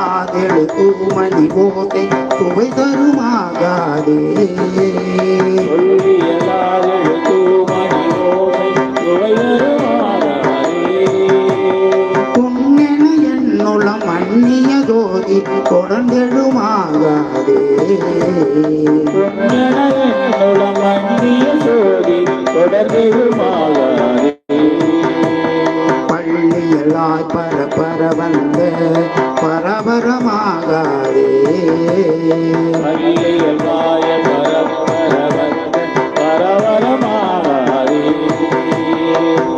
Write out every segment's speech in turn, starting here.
சொல்லாதெழு தூமணி கோட்டை சுவை தருமாகாதே பொன்னென என்னுளம் அந்நிய ஜோதி தொடர்ந்தெழுமாகாதே பள்ளியலாய் பரபர வந்த பரபரமாகாதே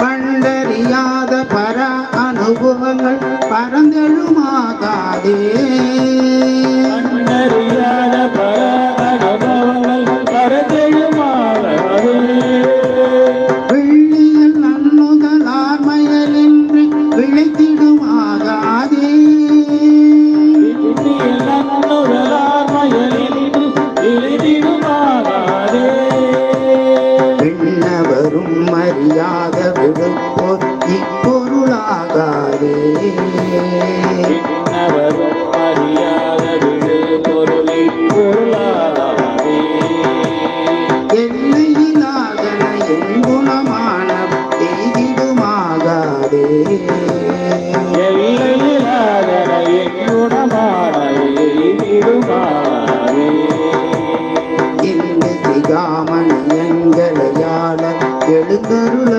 பண்டறியாத பர அனுபவங்கள் பரந்தெழுமாகாதே வெள்ளியில் நன்னுதலார் மயலின்றி விளைத்திடுமாகாதே விண்ணவரும் அறியாத விழுப்போர் இப்பொருளாகாதே எல்லையிலாதன எங்குணமான எய்திடுமாகாதே இந்த சிகாமணி எங்களையாள எழுந்தருள